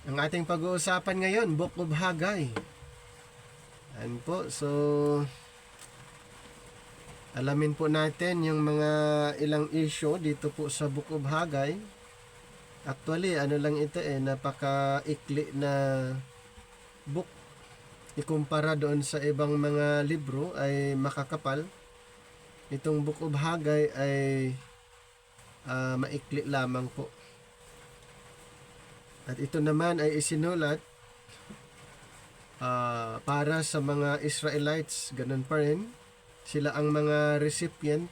Ang ating pag-uusapan ngayon, Book of Haggai. Ayan po, so alamin po natin yung mga ilang issue dito po sa Book of Haggai. Actually, ano lang ito napaka-ikli na book. Ikumpara doon sa ibang mga libro ay makakapal. Itong Book of Haggai ay maikli lamang po. At ito naman ay isinulat para sa mga Israelites, ganun pa rin. Sila ang mga recipient.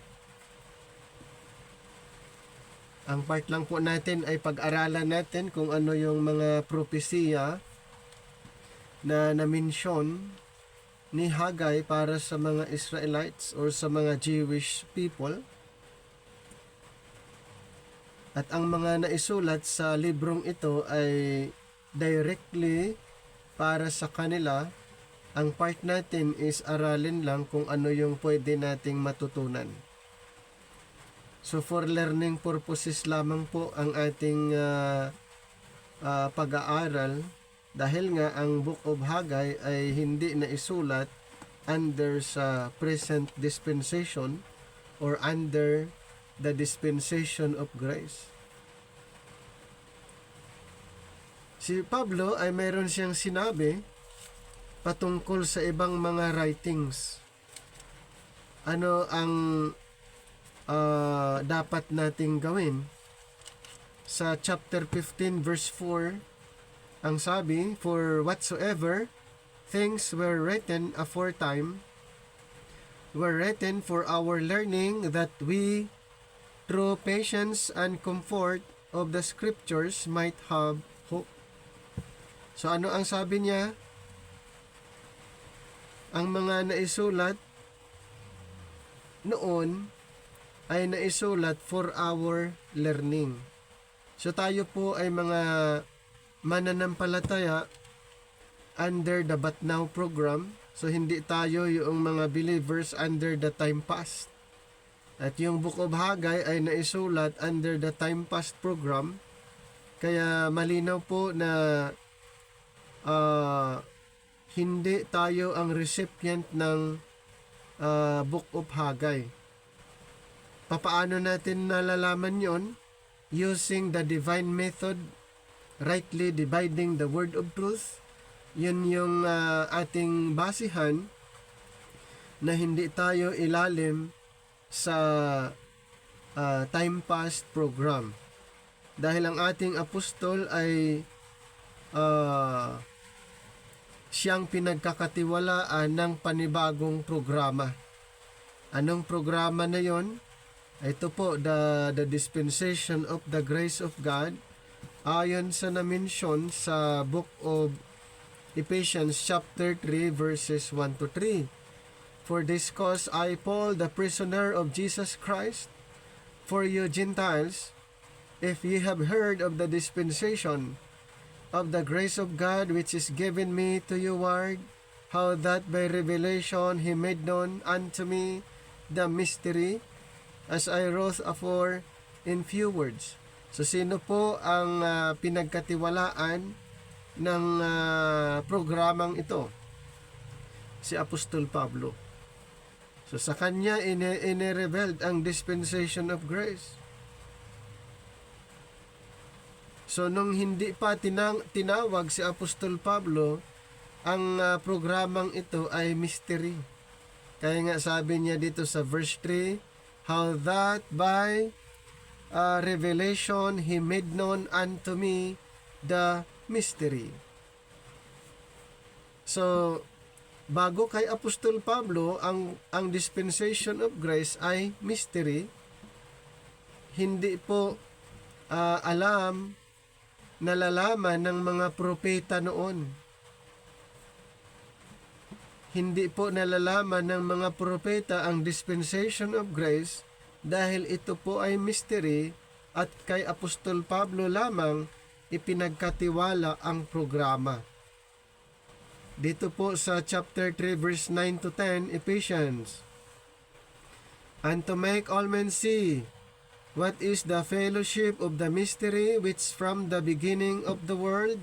Ang part lang po natin ay pag-aralan natin kung ano yung mga propesiya na na-mention ni Haggai para sa mga Israelites or sa mga Jewish people. At ang mga naisulat sa librong ito ay directly para sa kanila. Ang part natin is aralin lang kung ano yung pwede nating matutunan. So for learning purposes lamang po ang ating pag-aaral, dahil nga ang Book of Haggai ay hindi na isulat under sa present dispensation or under the dispensation of grace. Si Pablo ay mayroon siyang sinabi patungkol sa ibang mga writings. Ano ang dapat nating gawin? Sa chapter 15 verse 4, ang sabi, "For whatsoever things were written aforetime were written for our learning, that we, through patience and comfort of the scriptures, might have hope." So ano ang sabi niya? Ang mga naisulat noon ay naisulat for our learning. So tayo po ay mga mananampalataya under the But Now program. So hindi tayo yung mga believers under the time past. At yung Book of Haggai ay naisulat under the time past program. Kaya malinaw po na hindi tayo ang recipient ng Book of Haggai. Papaano natin nalalaman yon? Using the divine method, rightly dividing the word of truth. Yun yung ating basihan na hindi tayo ilalim sa time past program. Dahil ang ating apostol ay siyang pinagkakatiwalaan ng panibagong programa. Anong programa na yon? Ito po, the dispensation of the grace of God, ayon sa na-mention sa Book of Ephesians chapter 3 verses 1 to 3. "For this cause I, Paul, the prisoner of Jesus Christ, for you Gentiles, if ye have heard of the dispensation of the grace of God which is given me to you ward, how that by revelation he made known unto me the mystery, as I wrote afore in few words." So sino po ang pinagkatiwalaan ng programang ito? Si Apostol Pablo. So sa kanya ine-revealed ang dispensation of grace. So nung hindi pa tinawag si Apostol Pablo, ang programang ito ay mystery. Kaya nga sabi niya dito sa verse 3, "How that by revelation he made known unto me the mystery." So bago kay Apostol Pablo, ang dispensation of grace ay mystery. Hindi po nalalaman ng mga propeta noon. Hindi po nalalaman ng mga propeta ang dispensation of grace dahil ito po ay mystery at kay Apostol Pablo lamang ipinagkatiwala ang programa. Dito po sa chapter 3 verse 9 to 10, Ephesians, "And to make all men see what is the fellowship of the mystery which from the beginning of the world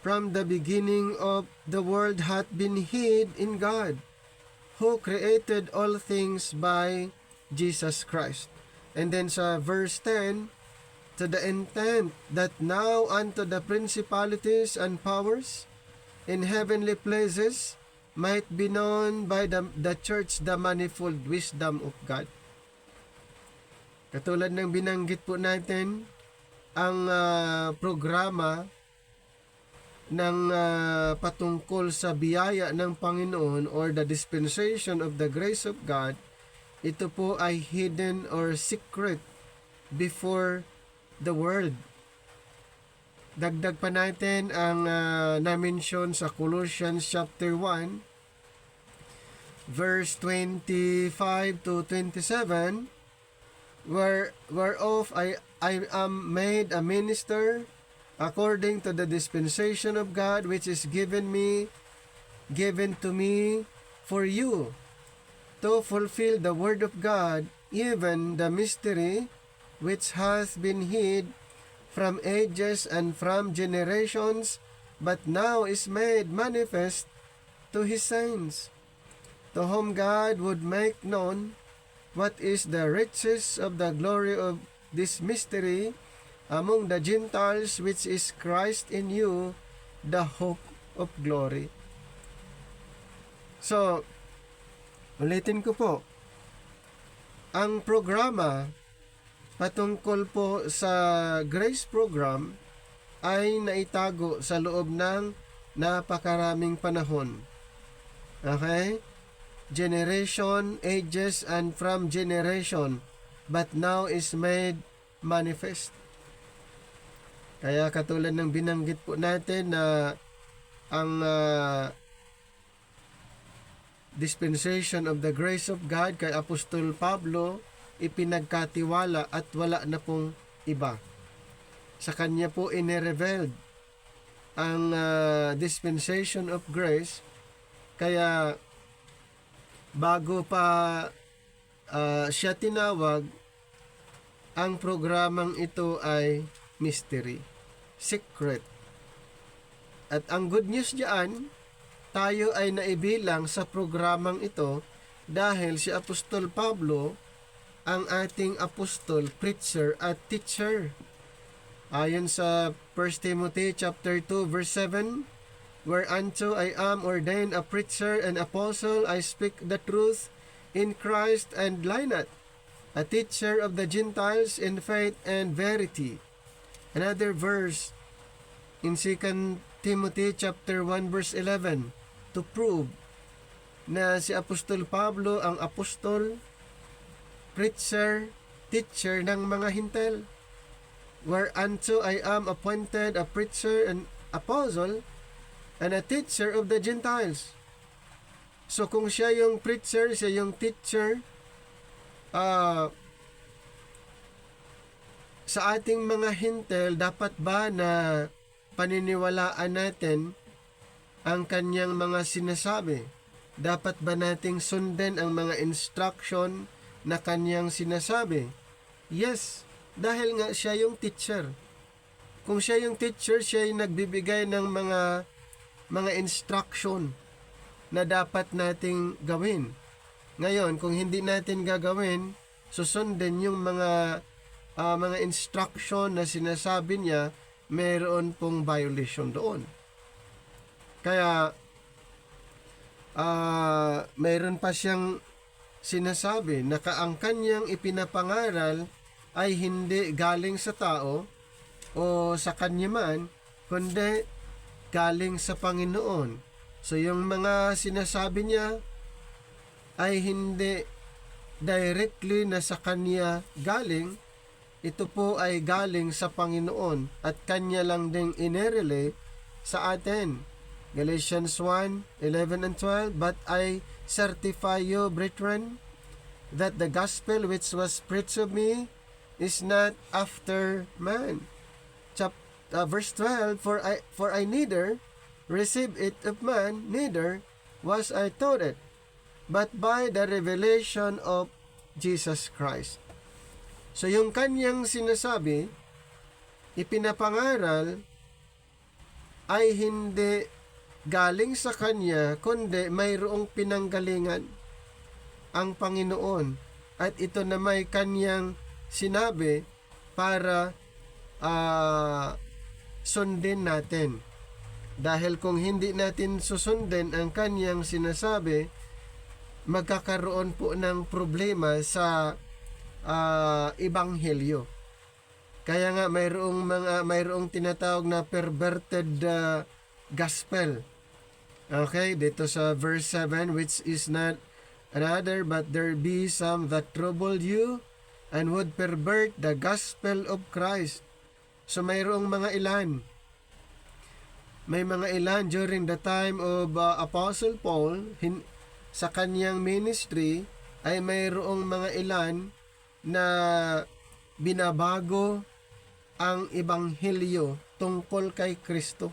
from the beginning of the world hath been hid in God, who created all things by Jesus Christ. And then sa verse 10, to the intent that now unto the principalities and powers in heavenly places might be known by the church the manifold wisdom of God. Katulad ng binanggit po natin, ang programa ng patungkol sa biyaya ng Panginoon or the dispensation of the grace of God, ito po ay hidden or secret before the world. Dagdag pa natin ang na-mention sa Colossians chapter 1 verse 25 to 27, whereof I am made a minister according to the dispensation of God, which is given to me for you, to fulfill the word of God, even the mystery which hath been hid from ages and from generations, but now is made manifest to his saints, to whom God would make known what is the riches of the glory of this mystery among the Gentiles, which is Christ in you, the hope of glory. So, ulitin ko po, ang programa patungkol po sa Grace Program ay naitago sa loob ng napakaraming panahon. Okay? Generation, ages, and from generation, but now is made manifest. Kaya katulad ng binanggit po natin na ang dispensation of the grace of God kay Apostol Pablo ipinagkatiwala at wala na pong iba. Sa kanya po inirevealed ang dispensation of grace, kaya bago pa siya tinawag, ang programang ito ay mystery, secret. At ang good news diyan, tayo ay naibilang sa programang ito dahil si Apostol Pablo ang ating apostol, preacher at teacher. Ayon sa 1 Timothy chapter 2 verse 7, whereunto I am ordained a preacher and apostle, I speak the truth in Christ and lie not, a teacher of the Gentiles in faith and verity. Another verse in 2 Timothy chapter 1 verse 11, to prove na si Apostol Pablo ang apostol, preacher, teacher ng mga hintel. Whereunto I am appointed a preacher and apostle and a teacher of the Gentiles. So kung siya yung preacher, siya yung teacher, sa ating mga hintel, dapat ba na paniniwalaan natin ang kanyang mga sinasabi? Dapat ba nating sundan ang mga instruction na kanyang sinasabi? Yes, dahil nga siya yung teacher. Kung siya yung teacher, siya yung nagbibigay ng mga instruction na dapat nating gawin. Ngayon, kung hindi natin gagawin, susundin yung mga instruction na sinasabi niya, mayroon pong violation doon. Kaya, mayroon pa siyang sinasabi na ang kanyang ipinapangaral ay hindi galing sa tao o sa kanya man, kundi galing sa Panginoon. So yung mga sinasabi niya ay hindi directly na sa kanya galing, ito po ay galing sa Panginoon at kanya lang ding inerelay sa atin. Galatians 1:11 and 12, but I certify you, brethren, that the gospel which was preached of me is not after man. Verse 12, for I neither received it of man, neither was I taught it, but by the revelation of Jesus Christ. So yung kanyang sinasabi, ipinapangaral ay hindi galing sa kanya, kundi mayroong pinanggalingan ang Panginoon. At ito na may kanyang sinabi para sundin natin. Dahil kung hindi natin susundin ang kanyang sinasabi, magkakaroon po ng problema sa ebanghelyo. Kaya nga mayroong tinatawag na perverted gospel. Okay, dito sa verse 7, which is not another, but there be some that trouble you and would pervert the gospel of Christ. So mayroong mga ilan. May mga ilan during the time of Apostle Paul, sa kanyang ministry, ay mayroong mga ilan na binabago ang ebanghelyo tungkol kay Kristo.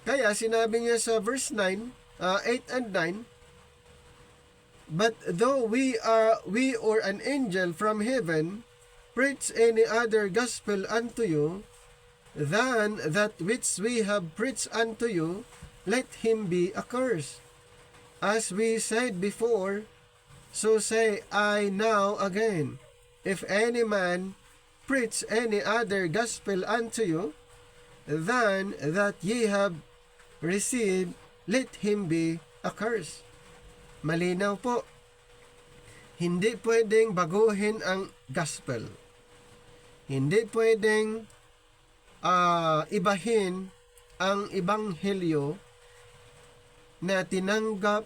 Kaya sinabi niya sa verse 8 and 9, but though we or an angel from heaven preach any other gospel unto you than that which we have preached unto you, let him be accursed. As we said before, so say I now again, if any man preach any other gospel unto you than that ye have received, let him be accursed. Malinaw po, hindi pwedeng baguhin ang gospel. Hindi pwedeng ibahin ang ebanghelyo na tinanggap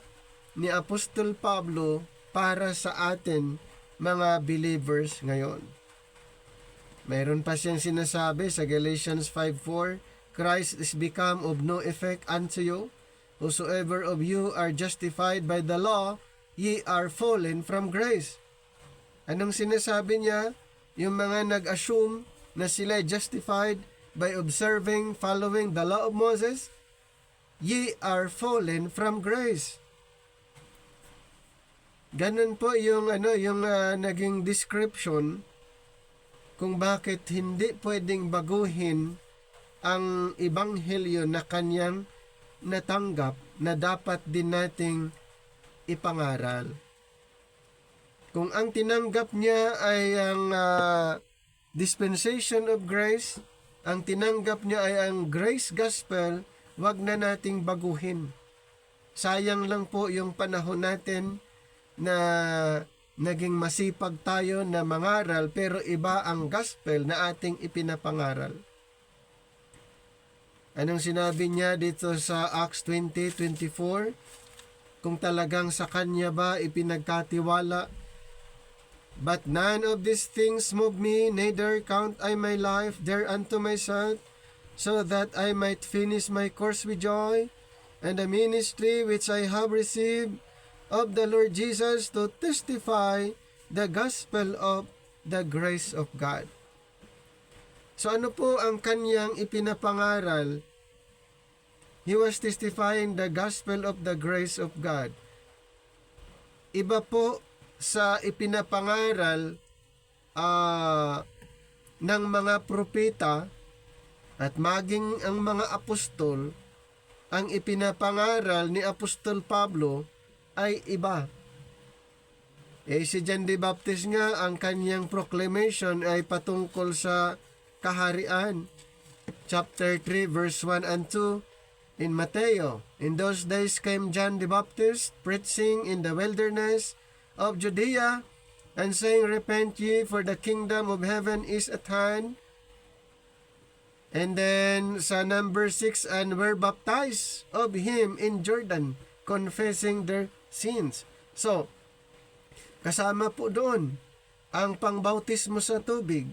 ni Apostol Pablo para sa atin mga believers ngayon. Mayroon pa siyang sinasabi sa Galatians 5:4, Christ is become of no effect unto you. Whosoever of you are justified by the law, ye are fallen from grace. Anong sinasabi niya? Yung mga nag-assume na sila justified by observing, following the law of Moses, ye are fallen from grace. Ganun po yung naging description kung bakit hindi pwedeng baguhin ang ebanghelyo na kanyang natanggap na dapat din nating ipangaral. Kung ang tinanggap niya ay ang dispensation of grace, ang tinanggap niya ay ang grace gospel, wag na nating baguhin. Sayang lang po yung panahon natin na naging masipag tayo na mangaral pero iba ang gospel na ating ipinapangaral. Anong sinabi niya dito sa Acts 20:24? Kung talagang sa kanya ba ipinagkatiwala, but none of these things move me, neither count I my life thereunto myself, so that I might finish my course with joy, and the ministry which I have received of the Lord Jesus to testify the gospel of the grace of God. So ano po ang kanyang ipinapangaral? He was testifying the gospel of the grace of God. Iba po sa ipinapangaral ng mga propeta at maging ang mga apostol, ang ipinapangaral ni Apostol Pablo ay iba. Si John the Baptist nga, ang kanyang proclamation ay patungkol sa kaharian. Chapter 3 verse 1 and 2 in Mateo. In those days came John the Baptist preaching in the wilderness of Judea and saying, repent ye, for the kingdom of heaven is at hand. And then sa number 6, and were baptized of him in Jordan, confessing their sins. So, kasama po doon ang pangbautismo sa tubig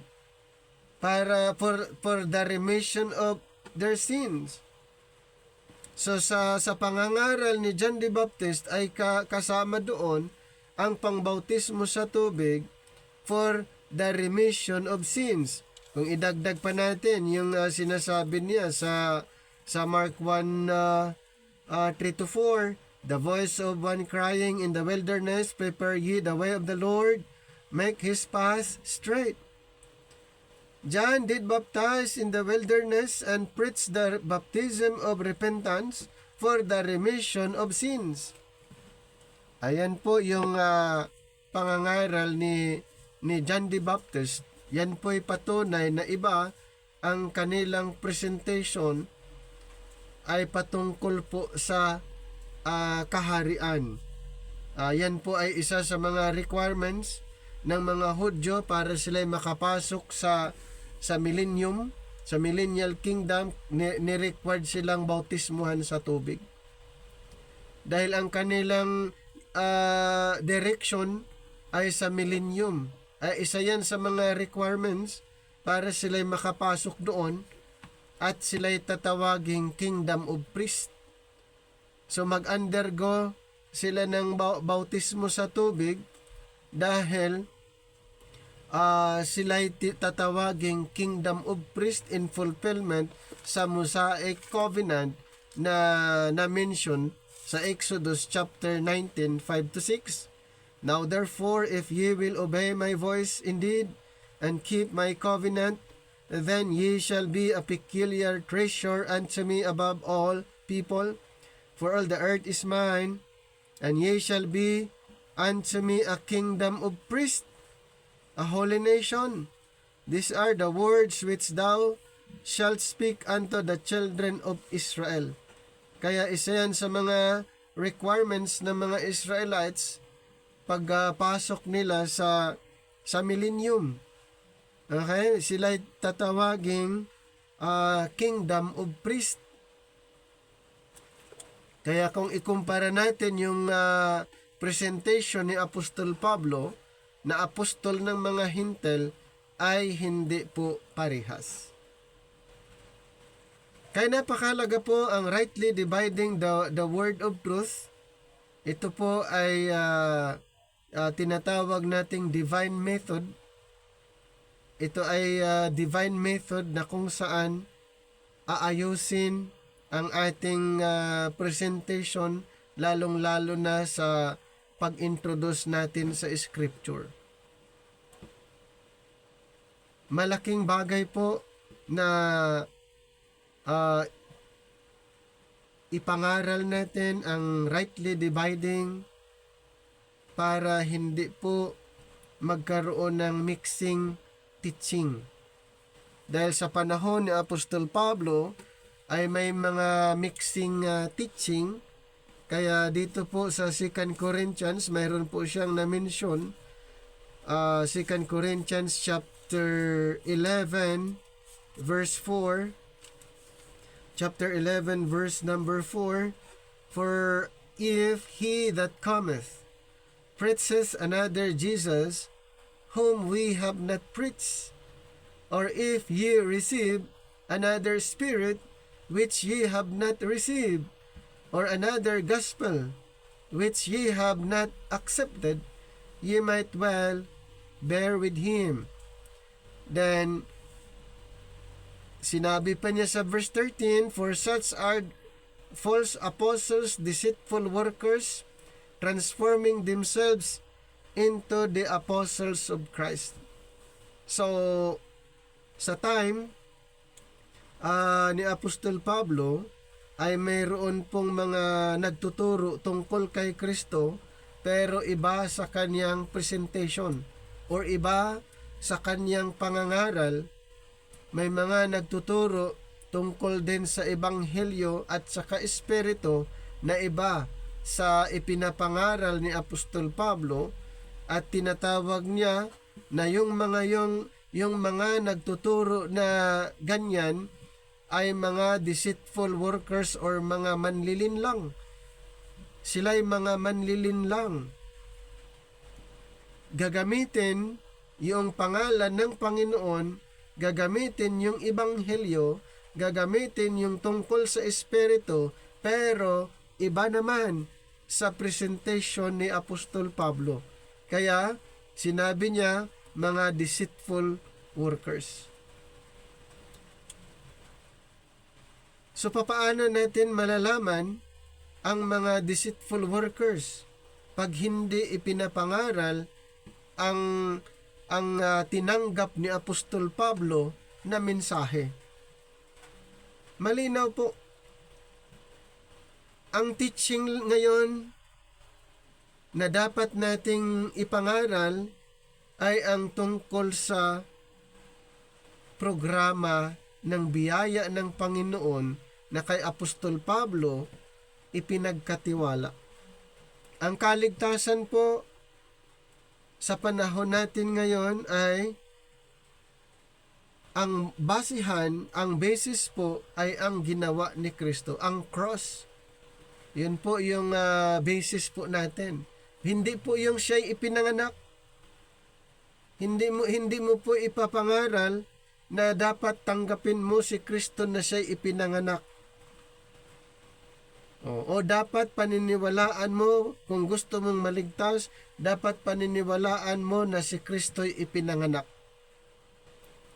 para for the remission of their sins. So sa pangangaral ni John the Baptist ay kasama doon ang pangbautismo sa tubig for the remission of sins. Kung idagdag pa natin yung sinasabi niya sa Mark 1 3-4, the voice of one crying in the wilderness, prepare ye the way of the Lord, make his path straight. John did baptize in the wilderness and preach the baptism of repentance for the remission of sins. Ayan po yung pangangaral ni John the Baptist. Yan po'y patunay na iba ang kanilang presentation ay patungkol po sa kaharian. Yan po ay isa sa mga requirements ng mga Hudyo para sila'y makapasok sa millennium, sa millennial kingdom. Ni-required silang bautismuhan sa tubig. Dahil ang kanilang direction ay sa millennium. Isa yan sa mga requirements para sila'y makapasok doon at sila'y tatawaging kingdom of priest. So mag-undergo sila ng bautismo sa tubig dahil sila'y tatawaging kingdom of priest in fulfillment sa Mosaic covenant na mention sa Exodus chapter 19, 5-6. Now therefore, if ye will obey my voice indeed, and keep my covenant, then ye shall be a peculiar treasure unto me above all people, for all the earth is mine, and ye shall be unto me a kingdom of priests, a holy nation. These are the words which thou shalt speak unto the children of Israel. Kaya isa yan sa mga requirements ng mga Israelites pagpasok nila sa millennium. Okay? Sila'y tatawaging kingdom of priest. Kaya kung ikumpara natin yung presentation ni Apostol Pablo na apostol ng mga Hintil ay hindi po parehas. Kaya napakalaga po ang rightly dividing the word of truth. Ito po ay tinatawag nating divine method. Ito ay divine method na kung saan aayusin ang ating presentation lalong-lalo na sa pag-introduce natin sa scripture. Malaking bagay po na ipangaral natin ang rightly dividing para hindi po magkaroon ng mixing teaching. Dahil sa panahon ni Apostol Pablo ay may mga mixing teaching. Kaya dito po sa 2 Corinthians, mayroon po siyang na-mention. 2 Corinthians chapter 11 verse 4. Chapter 11 verse number 4. For if he that cometh preaches another Jesus, whom we have not preached, or if ye receive another spirit which ye have not received, or another gospel which ye have not accepted, ye might well bear with him. Then sinabi pa niya sa verse 13, for such are false apostles, deceitful workers, transforming themselves into the apostles of Christ. So sa time ni Apostol Pablo ay mayroon pong mga nagtuturo tungkol kay Kristo, pero iba sa kanyang presentation or iba sa kanyang pangangaral. May mga nagtuturo tungkol din sa ebanghelyo at sa kaespiritu na iba sa ipinapangaral ni Apostol Pablo, at tinatawag niya na yung mga nagtuturo na ganyan ay mga deceitful workers or mga manlilinlang. Sila'y mga manlilinlang. Gagamitin yung pangalan ng Panginoon, gagamitin yung ebanghelyo, gagamitin yung tungkol sa espiritu, pero iba naman sa presentation ni Apostol Pablo. Kaya sinabi niya mga deceitful workers. So papaano natin malalaman ang mga deceitful workers pag hindi ipinapangaral ang ang tinanggap ni Apostol Pablo na mensahe. Malinaw po. Ang teaching ngayon na dapat nating ipangaral ay ang tungkol sa programa ng biyaya ng Panginoon na kay Apostol Pablo ipinagkatiwala. Ang kaligtasan po sa panahon natin ngayon ay ang basihan, ang basis po ay ang ginawa ni Kristo, ang cross. Yun po yung basis po natin. Hindi po yung siya'y ipinanganak. Hindi mo po ipapangaral na dapat tanggapin mo si Kristo na siya'y ipinanganak. O dapat paniniwalaan mo, kung gusto mong maligtas, dapat paniniwalaan mo na si Kristo'y ipinanganak.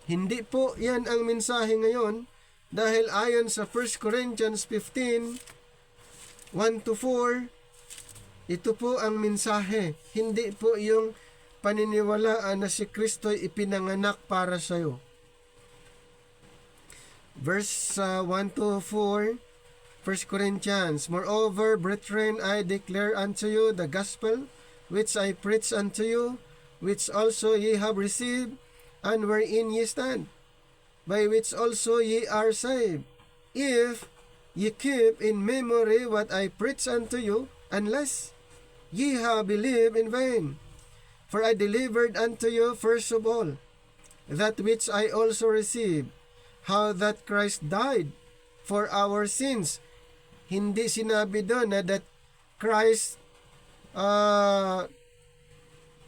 Hindi po yan ang mensahe ngayon, dahil ayon sa 1 Corinthians 15, 1-4, ito po ang mensahe. Hindi po yung paniniwalaan na si Kristo'y ipinanganak para sa'yo. Verse 1-4, 1 Corinthians, Moreover, brethren, I declare unto you the gospel which I preach unto you, which also ye have received, and wherein ye stand, by which also ye are saved, if ye keep in memory what I preach unto you, unless ye have believed in vain. For I delivered unto you first of all that which I also received, how that Christ died for our sins. Hindi sinabi doon na that Christ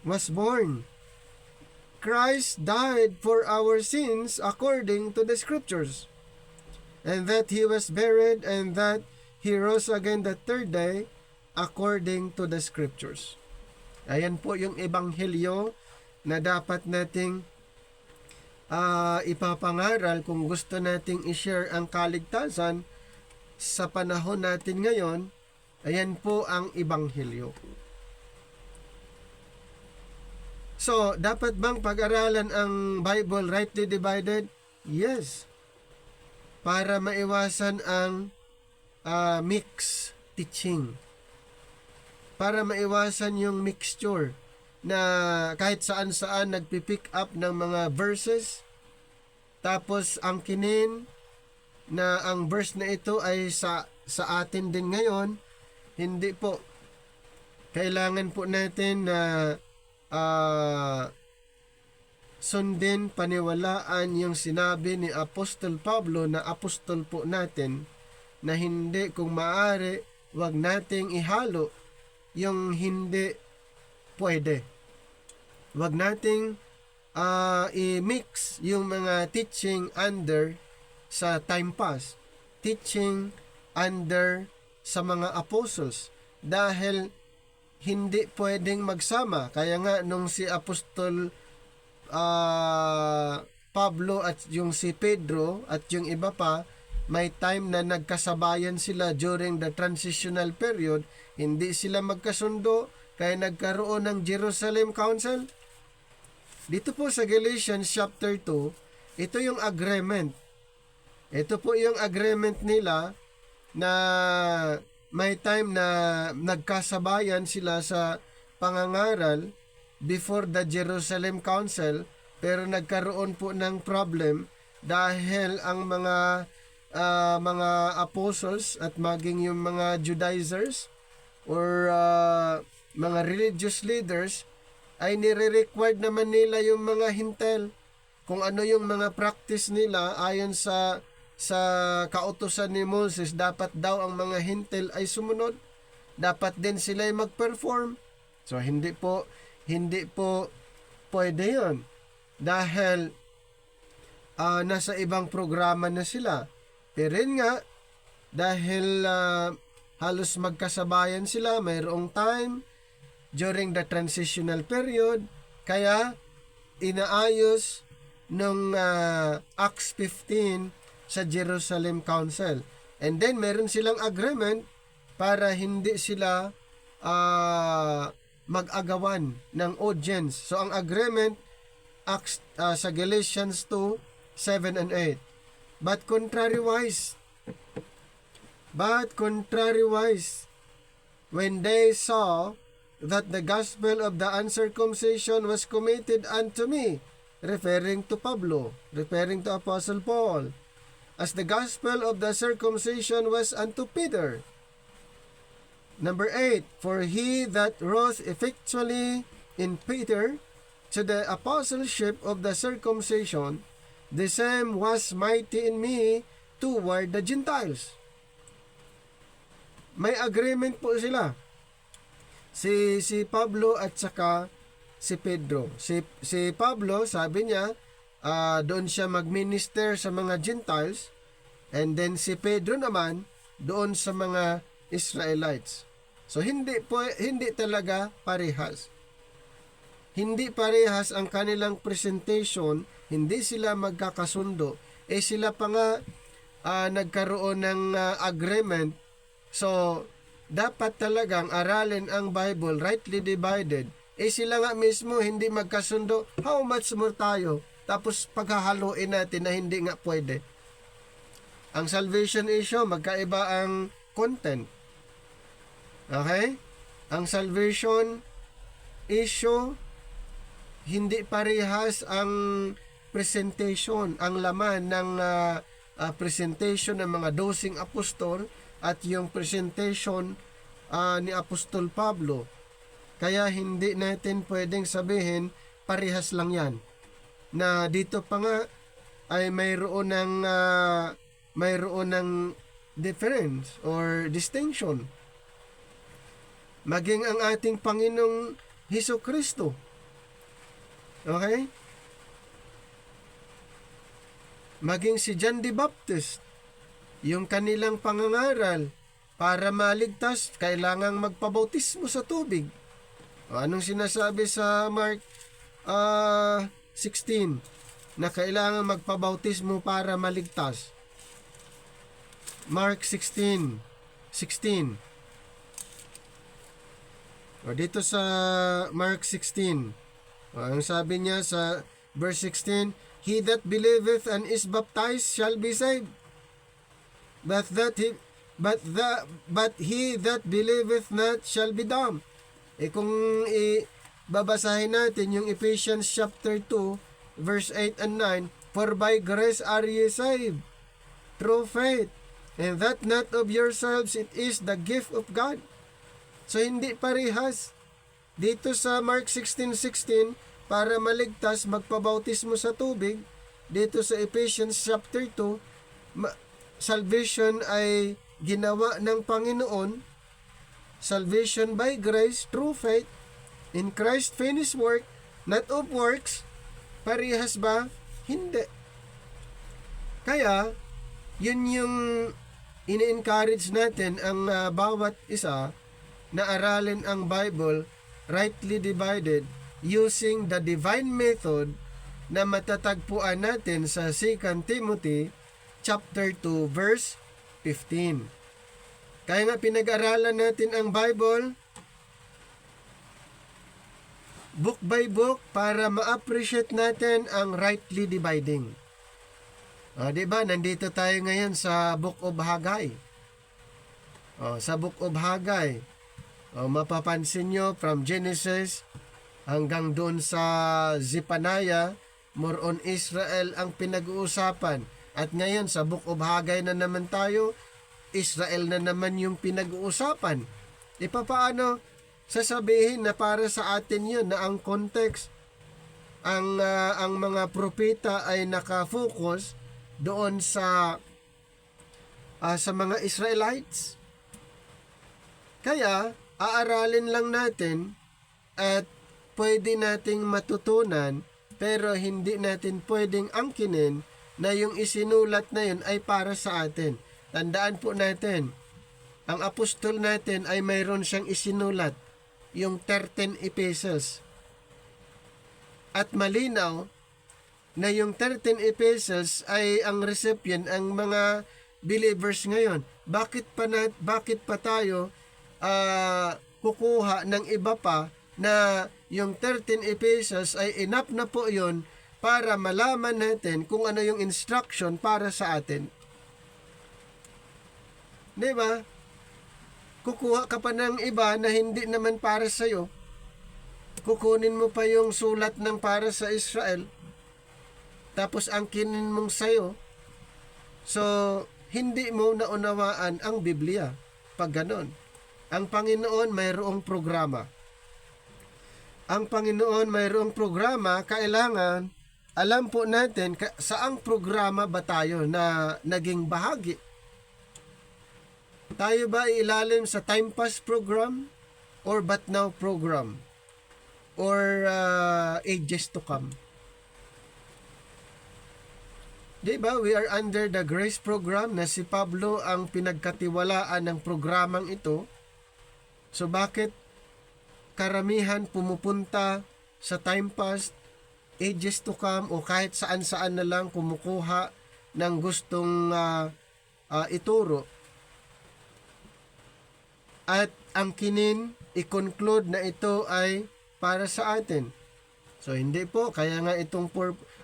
was born. Christ died for our sins according to the scriptures, and that He was buried, and that He rose again the third day according to the scriptures. Ayan po yung ebanghelyo na dapat nating ipapangaral kung gusto nating i-share ang kaligtasan sa panahon natin ngayon. Ayan po ang ebanghelyo. So, dapat bang pag-aralan ang Bible rightly divided? Yes. Para maiwasan ang mix teaching. Para maiwasan yung mixture na kahit saan-saan nagpipick up ng mga verses, tapos angkinin na ang verse na ito ay sa atin din ngayon. Hindi po. Kailangan po natin na sundin, paniwalaan yung sinabi ni Apostol Pablo na apostol po natin, na hindi, kung maaari, wag nating ihalo yung hindi pwede. Wag nating i-mix yung mga teaching under sa time pass, teaching under sa mga apostles, dahil hindi pwedeng magsama. Kaya nga nung si Apostol Pablo at yung si Pedro at yung iba pa, may time na nagkasabayan sila during the transitional period, hindi sila magkasundo, kaya nagkaroon ng Jerusalem Council. Dito po sa Galatians chapter 2, ito yung agreement. Ito po yung agreement nila na may time na nagkasabayan sila sa pangangaral before the Jerusalem Council, pero nagkaroon po ng problem dahil ang mga apostles at maging yung mga Judaizers or mga religious leaders ay nire-required naman nila yung mga hintel, kung ano yung mga practice nila ayon sa kautusan ni Moses. Dapat daw ang mga hintel ay sumunod, dapat din sila ay mag-perform. So hindi po pwede yun, dahil nasa ibang programa na sila. Pero rin nga, dahil halos magkasabayan sila, mayroong time during the transitional period, kaya inaayos nung Acts 15 sa Jerusalem Council. And then meron silang agreement para hindi sila mag-agawan ng audience. So ang agreement sa Galatians 2:7 and 8. But contrariwise, when they saw that the gospel of the uncircumcision was committed unto me, referring to Pablo, referring to Apostle Paul, as the gospel of the circumcision was unto Peter. Number 8, for he that wrought effectually in Peter to the apostleship of the circumcision, the same was mighty in me toward the Gentiles. May agreement po sila. Si Pablo at saka si Pedro. Si Pablo, sabi niya, doon siya mag-minister sa mga Gentiles, and then si Pedro naman doon sa mga Israelites. So hindi talaga parehas. Hindi parehas ang kanilang presentation, hindi sila magkakasundo. Sila pa nga nagkaroon ng agreement. So dapat talagang aralin ang Bible, rightly divided. Sila nga mismo hindi magkasundo. How much more tayo? Tapos paghahaluin natin na hindi nga pwede. Ang salvation issue, magkaiba ang content. Okay? Ang salvation issue, hindi parehas ang presentation, ang laman ng presentation ng mga 12 apostol at yung presentation ni Apostol Pablo. Kaya hindi natin pwedeng sabihin parehas lang yan. Na dito pa nga ay mayroon ng difference or distinction. Maging ang ating Panginoong Hesukristo. Okay? Maging si John the Baptist, yung kanilang pangangaral para maligtas, kailangang magpabautismo sa tubig. Anong sinasabi sa Mark 16? Na kailangan magpabautismo para maligtas. Mark 16. O dito sa Mark 16. Ang sabi niya sa verse 16, he that believeth and is baptized shall be saved. But he that believeth not shall be damned. Kung babasahin natin yung Ephesians chapter 2 verse 8 and 9, for by grace are ye saved through faith, and that not of yourselves, it is the gift of God. So hindi parehas. Dito sa Mark 16:16, para maligtas magpabautismo sa tubig. Dito sa Ephesians chapter 2, salvation ay ginawa ng Panginoon. Salvation by grace through faith in Christ finished work, not of works. Parehas ba? Hindi. Kaya, yun yung ini-encourage natin ang bawat isa na aralin ang Bible rightly divided using the divine method na matatagpuan natin sa 2 Timothy chapter 2 verse 15. Kaya nga pinag-aralan natin ang Bible book by book para ma-appreciate natin ang rightly dividing. Diba? Nandito tayo ngayon sa Book of Haggai. Sa Book of Haggai, mapapansin nyo from Genesis hanggang doon sa Zephaniah, more on Israel ang pinag-uusapan. At ngayon sa Book of Haggai na naman tayo, Israel na naman yung pinag-uusapan. Paano sasabihin na para sa atin yun na ang context, ang mga propeta ay nakafocus doon sa mga Israelites? Kaya aaralin lang natin at pwede nating matutunan, pero hindi natin pwedeng angkinin na yung isinulat na yun ay para sa atin. Tandaan po natin, ang apostol natin ay mayroon siyang isinulat, yung 13 epistles. At malinaw na yung 13 epistles ay ang recipient, ang mga believers ngayon. Bakit pa tayo kukuha ng iba pa na yung 13 epistles ay enough na po yun para malaman natin kung ano yung instruction para sa atin. Di ba? Kukuha ka pa ng iba na hindi naman para sa'yo. Kukunin mo pa yung sulat ng para sa Israel. Tapos angkinin mong sa'yo. So, hindi mo naunawaan ang Biblia. Pag ganon. Ang Panginoon mayroong programa. Ang Panginoon mayroong programa, kailangan alam po natin saang programa ba tayo na naging bahagi. Tayo ba ilalim sa Time Pass program or But Now program or Ages to Come? Diba, we are under the Grace program na si Pablo ang pinagkatiwalaan ng programang ito. So bakit karamihan pumupunta sa Time Pass, Ages to Come o kahit saan-saan na lang kumukuha ng gustong ituro? At ang kinin, i-conclude na ito ay para sa atin. So hindi po, kaya nga itong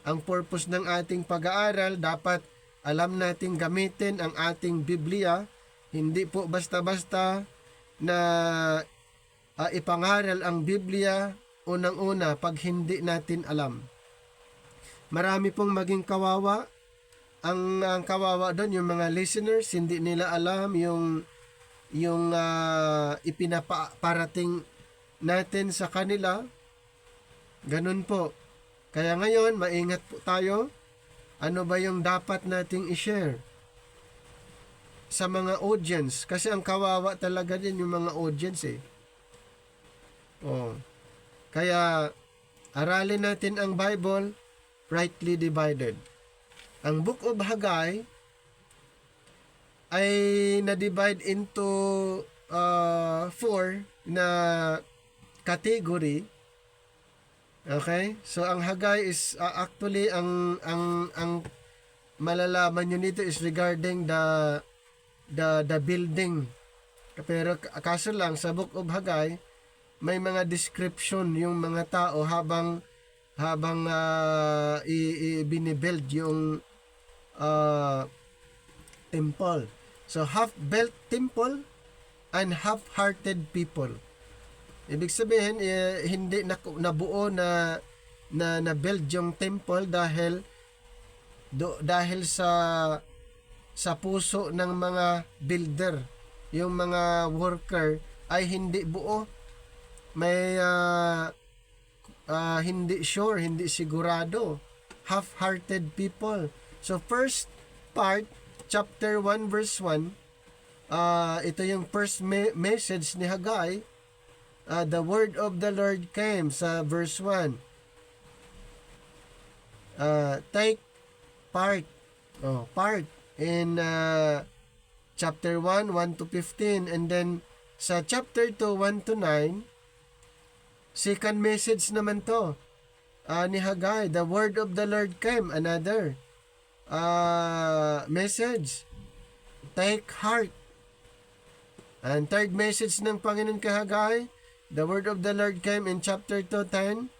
ang purpose ng ating pag-aaral, dapat alam nating gamitin ang ating Biblia. Hindi po basta-basta na ipangaral ang Biblia unang-una pag hindi natin alam. Marami pong maging kawawa. Ang kawawa doon, yung mga listeners, hindi nila alam yung ipinaparating natin sa kanila. Ganun po. Kaya ngayon, maingat po tayo. Ano ba yung dapat nating i-share sa mga audience? Kasi ang kawawa talaga din yung mga audience eh. Kaya, aralin natin ang Bible, rightly divided. Ang Book of Haggai ay na-divide into 4 na category. Okay? So ang Haggai is actually ang malalaman nyo nito is regarding the building. Pero kaso lang sa Book of Haggai may mga description yung mga tao habang binibuild yung temple. So, half-built temple and half-hearted people. Ibig sabihin, hindi nabuo na build yung temple dahil sa puso ng mga builder. Yung mga worker ay hindi buo. May hindi sure, hindi sigurado. Half-hearted people. So, first part, chapter 1 verse 1, ito yung first message ni Haggai. The word of the Lord came sa verse 1. Take part in chapter 1, 1 to 15, and then sa chapter 2, 1 to 9, second message naman to ni Haggai. The word of the Lord came, another message, take heart. And third message ng Panginoon kay Haggai, the word of the Lord came in chapter 2, 10.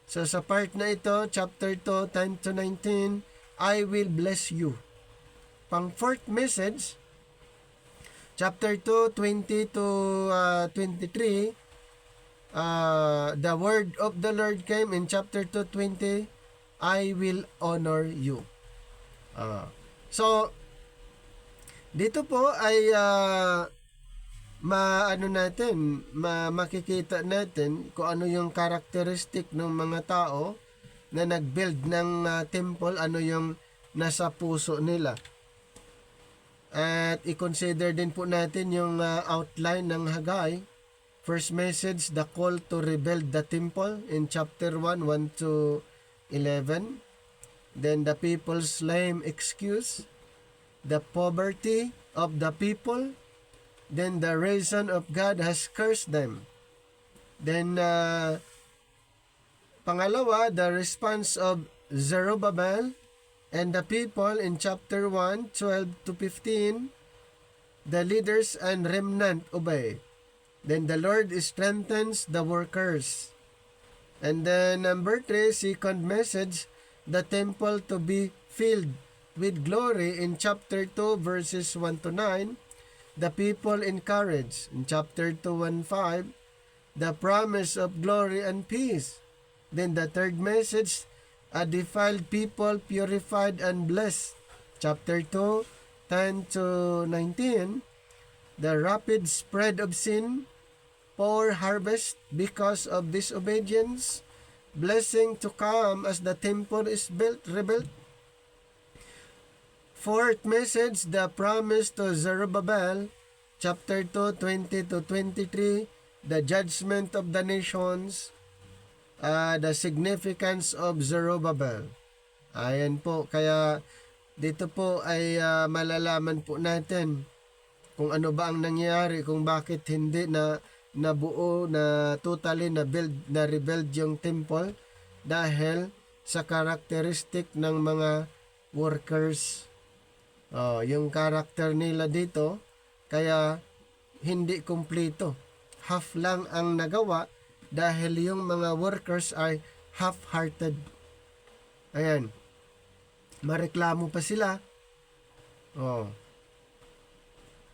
So sa part na ito, chapter 2, 10 to 19, I will bless you. Pang fourth message, chapter 2, 20 to 23, the word of the Lord came in chapter 2, 20, I will honor you. So, dito po ay makikita natin kung ano yung characteristic ng mga tao na nag-build ng temple, ano yung nasa puso nila. At i-consider din po natin yung outline ng Haggai. First message, the call to rebuild the temple in chapter 1, 1 to 11. Then the people's lame excuse, the poverty of the people, then the reason of God has cursed them. Then pangalawa, the response of Zerubbabel and the people in chapter 1, 12 to 15, the leaders and remnant obey. Then the Lord strengthens the workers. And then number 3, second message, the temple to be filled with glory in chapter 2 verses 1 to 9, the people encouraged. In chapter 2 1:5, the promise of glory and peace. Then the third message, a defiled people purified and blessed. Chapter 2 10 to 19, the rapid spread of sin, poor harvest because of disobedience, blessing to come as the temple is rebuilt. Fourth message, the promise to Zerubbabel, chapter 2, 20 to 23, the judgment of the nations, the significance of Zerubbabel. Ayan po, kaya dito po ay malalaman po natin kung ano ba ang nangyari, kung bakit hindi na nabuo, na totally na rebuild yung temple dahil sa characteristic ng mga workers. Yung character nila dito, kaya hindi kumpleto. Half lang ang nagawa dahil yung mga workers ay half-hearted. Ayan. Mareklamo pa sila.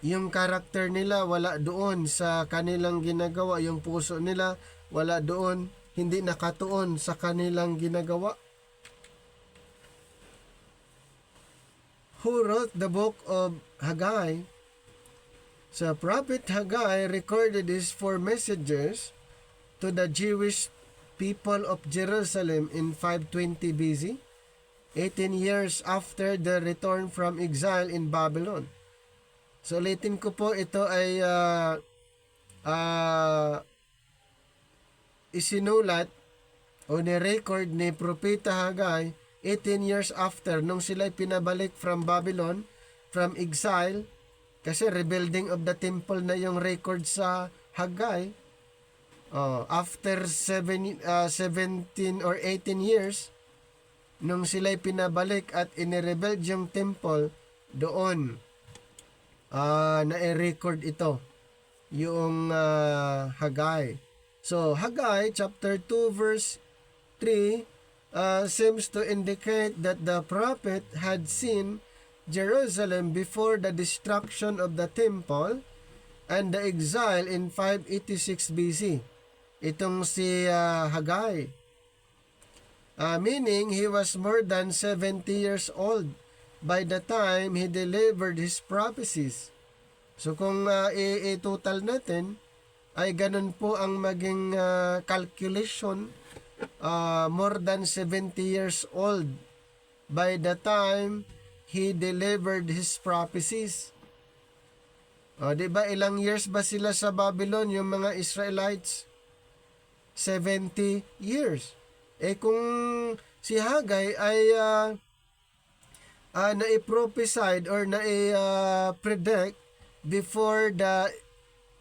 Yung character nila wala doon sa kanilang ginagawa. Yung puso nila wala doon. Hindi nakatuon sa kanilang ginagawa. Who wrote the book of Haggai? So Prophet Haggai recorded his 4 messages to the Jewish people of Jerusalem in 520 BC, 18 years after the return from exile in Babylon. So ulitin ko po, ito ay isinulat o ni-record ni Propeta Haggai 18 years after nung sila'y pinabalik from Babylon, from exile, kasi rebuilding of the temple na yung record sa Haggai. After 17 or 18 years, nung sila'y pinabalik at inirebuild yung temple, doon na-record ito, yung Haggai. So, Haggai chapter 2 verse 3 seems to indicate that the prophet had seen Jerusalem before the destruction of the temple and the exile in 586 BC. Itong si Haggai. Meaning he was more than 70 years old by the time he delivered his prophecies. So kung i-total natin, ay ganun po ang maging calculation, more than 70 years old by the time he delivered his prophecies. Diba ilang years ba sila sa Babylon, yung mga Israelites? 70 years. Kung si Haggai ay na-prophesied or na-predict before the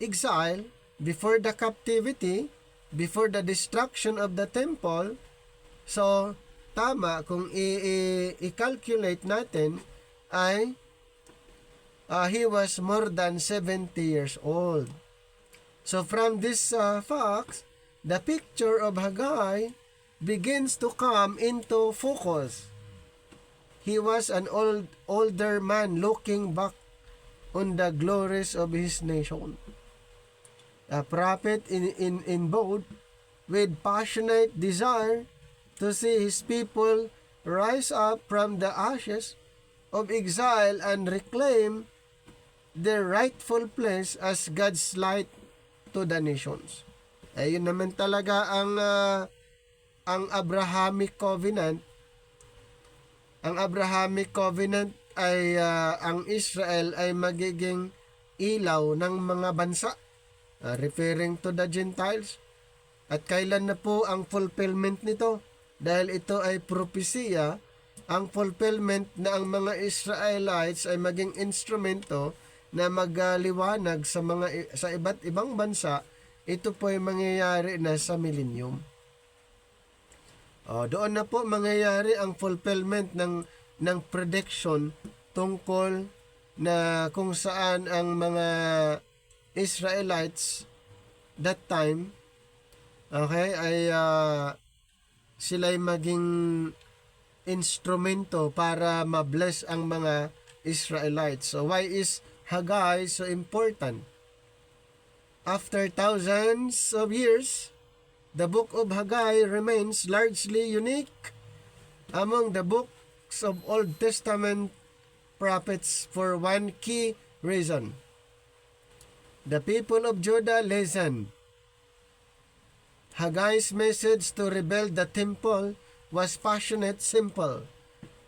exile, before the captivity, before the destruction of the temple, so tama kung i-calculate natin ay he was more than 70 years old. So from this facts, the picture of Haggai begins to come into focus. He was an older man looking back on the glories of his nation. A prophet in bold, with passionate desire to see his people rise up from the ashes of exile and reclaim their rightful place as God's light to the nations. Ayun naman talaga ang Abrahamic Covenant. Ang Abrahamic Covenant ay ang Israel ay magiging ilaw ng mga bansa, referring to the Gentiles. At kailan na po ang fulfillment nito? Dahil ito ay propesya, ang fulfillment na ang mga Israelites ay maging instrumento na magliwanag sa iba't ibang bansa. Ito po ay mangyayari na sa millennium. Doon na po mangyayari ang fulfillment ng prediction tungkol na kung saan ang mga Israelites that time, okay, ay sila'y maging instrumento para ma-bless ang mga Israelites. So why is Haggai so important? After thousands of years, the book of Haggai remains largely unique among the books of Old Testament prophets for one key reason. The people of Judah listened. Haggai's message to rebuild the temple was passionate, simple,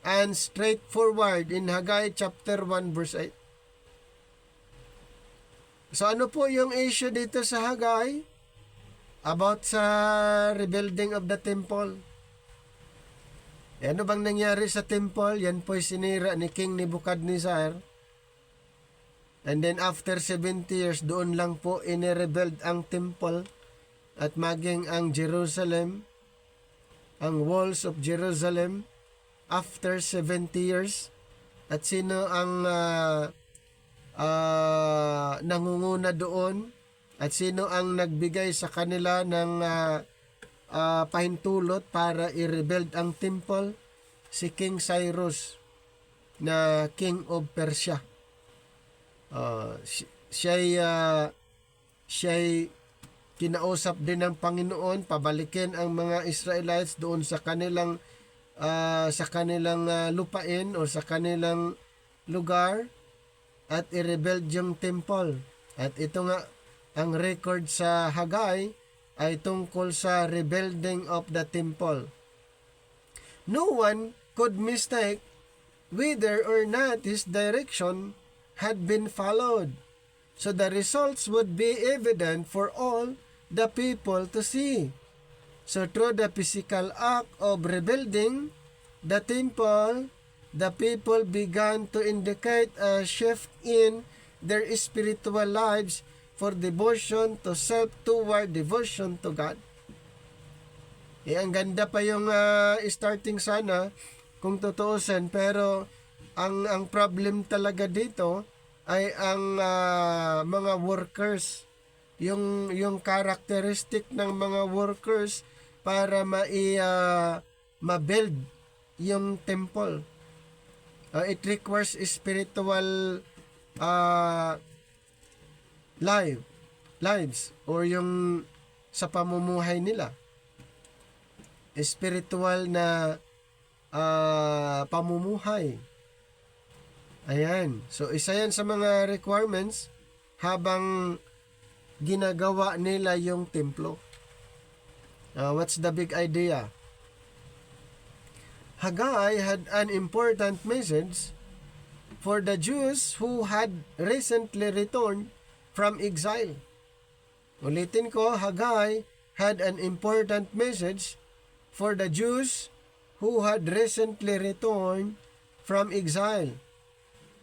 and straightforward in Haggai chapter 1 verse 8. So ano po yung issue dito sa Haggai? About sa rebuilding of the temple. Ano bang nangyari sa temple? Yan po'y sinira ni King Nebuchadnezzar. And then after 70 years, doon lang po inirebuild ang temple at maging ang Jerusalem, ang walls of Jerusalem after 70 years. At sino ang nangunguna doon at sino ang nagbigay sa kanila ng pahintulot para i-rebuild ang temple? Si King Cyrus na King of Persia. Siya'y kinausap din ng Panginoon pabalikin ang mga Israelites doon sa kanilang lupain o sa kanilang lugar at i-rebuild yung temple. At ito nga, ang record sa Haggai ay tungkol sa rebuilding of the temple. No one could mistake whether or not his direction had been followed. So the results would be evident for all the people to see. So through the physical act of rebuilding the temple, the people began to indicate a shift in their spiritual lives for devotion to self toward devotion to God. Ang ganda pa yung starting sana kung tutuusin, pero ang problem talaga dito ay ang mga workers, yung characteristic ng mga workers para ma-build yung temple. It requires spiritual lives or yung sa pamumuhay nila. Spiritual na pamumuhay. Ayan. So, isa yan sa mga requirements habang ginagawa nila yung templo. What's the big idea? Haggai had an important message for the Jews who had recently returned from exile. Ulitin ko, Haggai had an important message for the Jews who had recently returned from exile.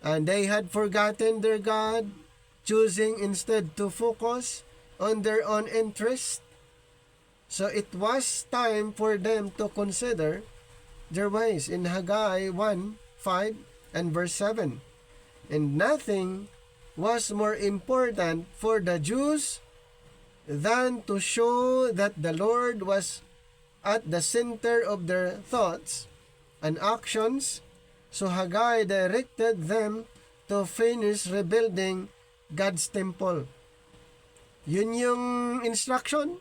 And they had forgotten their God, choosing instead to focus on their own interest. So it was time for them to consider their ways in Haggai 1:5 and verse 7. And nothing was more important for the Jews than to show that the Lord was at the center of their thoughts and actions. So Haggai directed them to finish rebuilding God's temple. Yun yung instruction.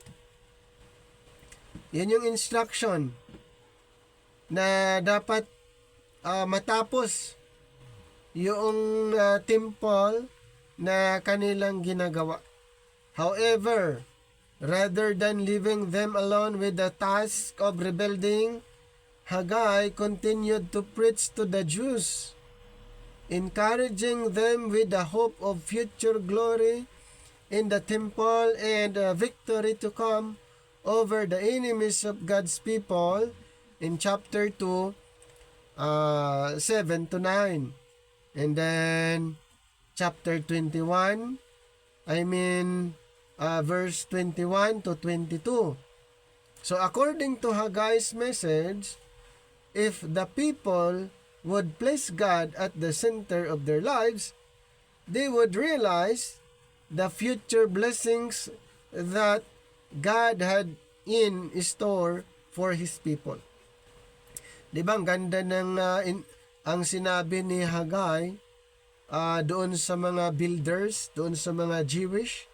Yun yung instruction na dapat matapos yung temple na kanilang ginagawa. However, rather than leaving them alone with the task of rebuilding, Haggai continued to preach to the Jews, encouraging them with the hope of future glory in the temple and victory to come over the enemies of God's people in chapter 2, 7 to 9. And then, chapter 21, verse 21 to 22. So, according to Haggai's message, if the people would place God at the center of their lives, they would realize the future blessings that God had in store for His people. Di ba ang ganda ng ang sinabi ni Haggai doon sa mga builders, doon sa mga Jewish,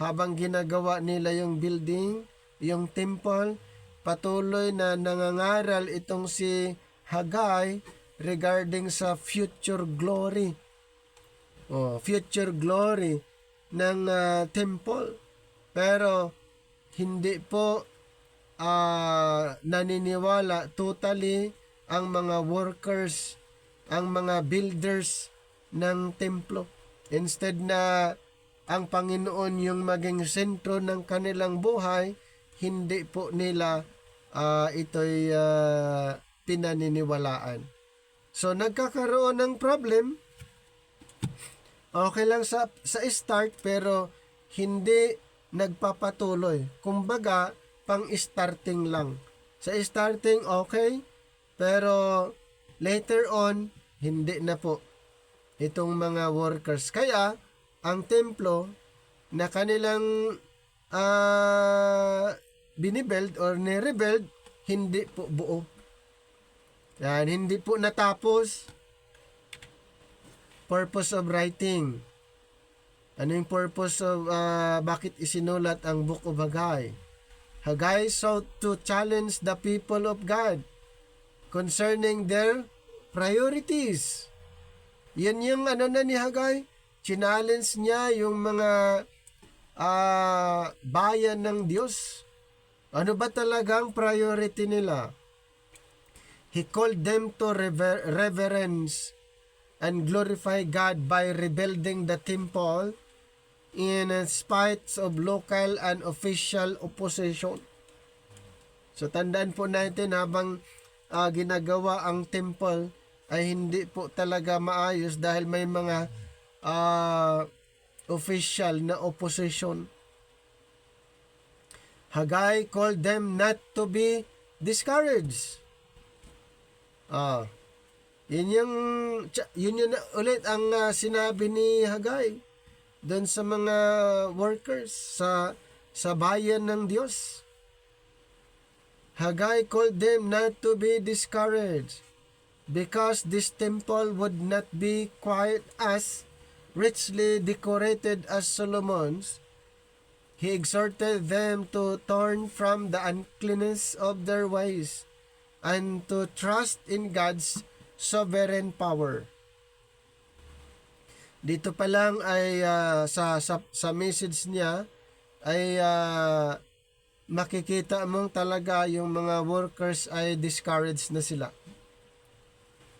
habang ginagawa nila yung building, yung temple, patuloy na nangangaral itong si Haggai regarding sa future glory. Future glory ng temple. Pero hindi po naniniwala totally ang mga workers, ang mga builders ng templo. Instead na ang Panginoon yung maging sentro ng kanilang buhay, hindi po nila ito'y pinaniniwalaan. So nagkakaroon ng problem. Okay lang sa start pero hindi nagpapatuloy. Kumbaga, pang-starting lang. Sa starting, okay. Pero later on, hindi na po itong mga workers. Kaya, ang templo na kanilang binibuild or nirebuild, hindi po buo. Yan, hindi po natapos. Purpose of writing. Ano yung purpose of bakit isinulat ang Book of Haggai? Haggai sought to challenge the people of God concerning their priorities. Yan yung ni Haggai. Challenge niya yung mga bayan ng Diyos. Ano ba talagang priority nila? He called them to reverence and glorify God by rebuilding the temple in spite of local and official opposition. So tandaan po natin habang ginagawa ang temple ay hindi po talaga maayos dahil may mga official na opposition. Haggai called them not to be discouraged. Yun yun ulit ang sinabi ni Haggai doon sa mga workers sa bayan ng Diyos. Haggai called them not to be discouraged because this temple would not be quite as richly decorated as Solomon's. He exhorted them to turn from the uncleanness of their ways and to trust in God's sovereign power. Dito pa lang ay sa message niya ay makikita mong talaga yung mga workers ay discouraged na sila.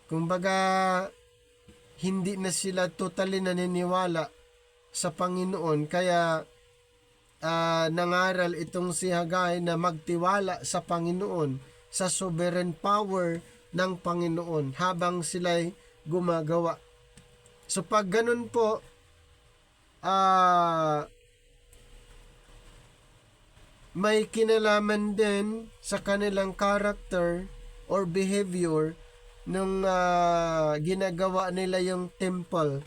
Kumbaga, hindi na sila totally naniniwala sa Panginoon. Kaya nangaral itong si Haggai na magtiwala sa Panginoon, sa sovereign power ng Panginoon habang sila'y gumagawa. So pag ganun po, may kinalaman din sa kanilang character or behavior nung ginagawa nila yung temple.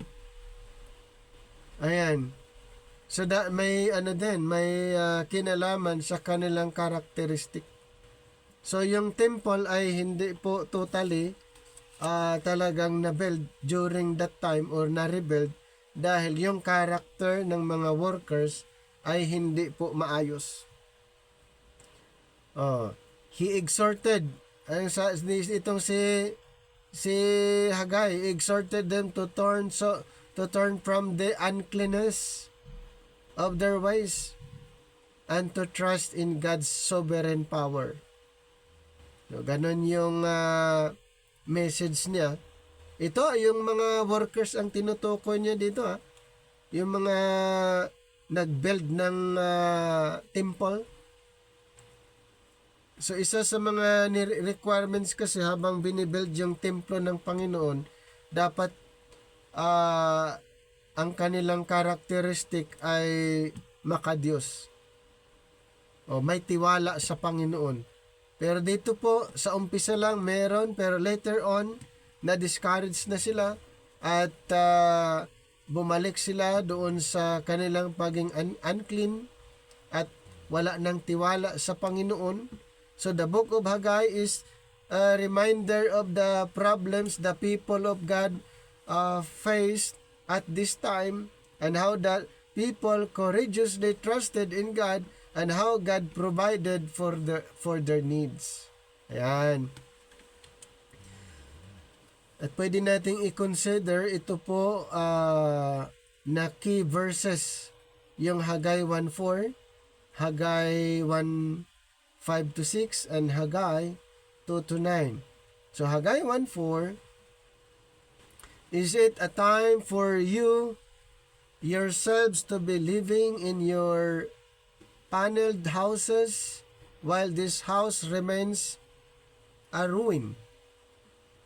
Ayan. So may may kinalaman sa kanilang karakteristik. So yung temple ay hindi po totally talagang na-build during that time or na-rebuild dahil yung character ng mga workers ay hindi po maayos. He exhorted itong si Haggai exhorted them to turn from the uncleanness of their ways and to trust in God's sovereign power. So, ganun yung message niya. Ito, yung mga workers ang tinutukoy niya dito. Yung mga nag-build ng temple. So, isa sa mga requirements kasi habang binibuild yung templo ng Panginoon, dapat ang kanilang karakteristik ay makadiyos. May tiwala sa Panginoon. Pero dito po, sa umpisa lang meron, pero later on, na-discourage na sila at bumalik sila doon sa kanilang paging unclean at wala nang tiwala sa Panginoon. So the book of Haggai is a reminder of the problems the people of God faced at this time, and how that people courageously trusted in God, and how God provided for their needs. Ayan. At pwede nating i-consider ito po na key verses, yung Haggai 1:4, Haggai 1:5-6, and Haggai 2-9. So Haggai 1:4, is it a time for you yourselves to be living in your paneled houses while this house remains a ruin?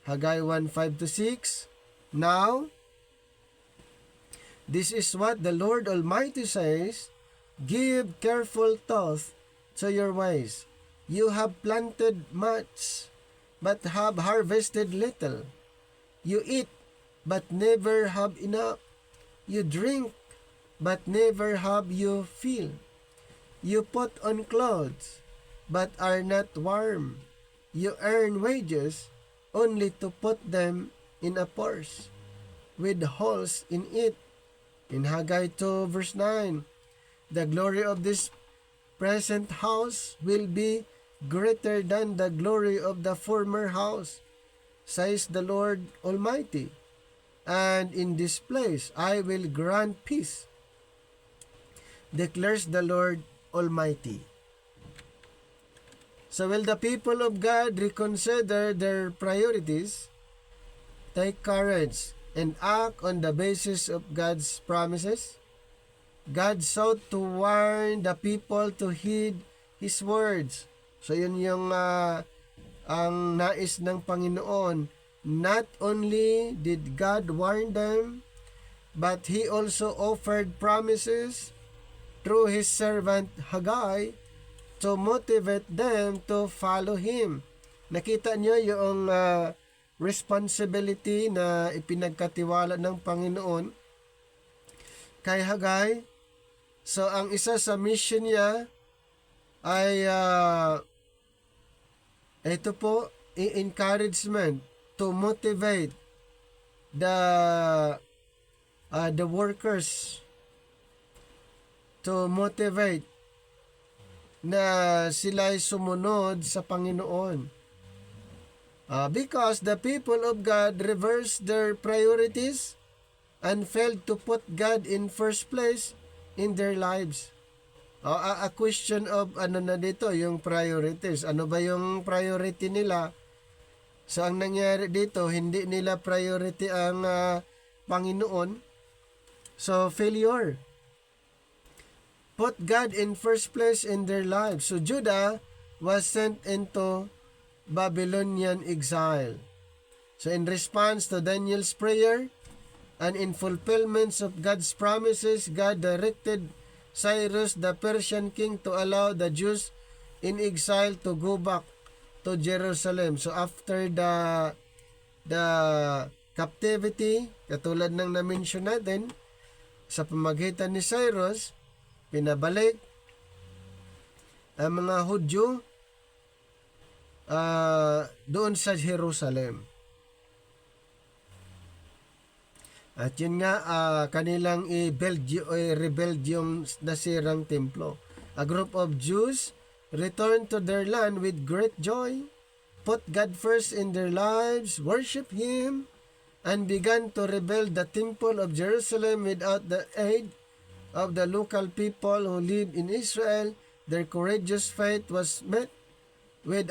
Haggai 1:5-6. Now, this is what the Lord Almighty says, give careful thought to your ways. You have planted much, but have harvested little. You eat, but never have enough. You drink, but never have you fill. You put on clothes, but are not warm. You earn wages, only to put them in a purse with holes in it. In Haggai 2:9, the glory of this present house will be greater than the glory of the former house, says the Lord Almighty. And in this place I will grant peace, declares the Lord Almighty. So will the people of God reconsider their priorities, take courage, and act on the basis of God's promises? God sought to warn the people to heed His words. So yun yung ang nais ng Panginoon. Not only did God warn them, but He also offered promises through His servant Haggai to motivate them to follow Him. Nakita niyo yung responsibility na ipinagkatiwala ng Panginoon kay Haggai. So, ang isa sa mission niya ay ito po, encouragement to motivate the workers, to motivate na sila'y sumunod sa Panginoon. Because the people of God reversed their priorities and failed to put God in first place in their lives. A question of ano na dito, yung priorities. Ano ba yung priority nila? So, ang nangyari dito, hindi nila priority ang Panginoon. So, failure. Put God in first place in their lives. So Judah was sent into Babylonian exile. So in response to Daniel's prayer and in fulfillment of God's promises, God directed Cyrus the Persian king to allow the Jews in exile to go back to Jerusalem. So after the captivity, katulad ng na-mention natin, sa pamagitan ni Cyrus, pinabalik ang mga Hudyo doon sa Jerusalem. At yun nga, kanilang i-rebuild yung nasirang templo. A group of Jews returned to their land with great joy, put God first in their lives, worship Him, and began to rebuild the temple of Jerusalem without the aid of the local people who lived in Israel. Their courageous faith was met with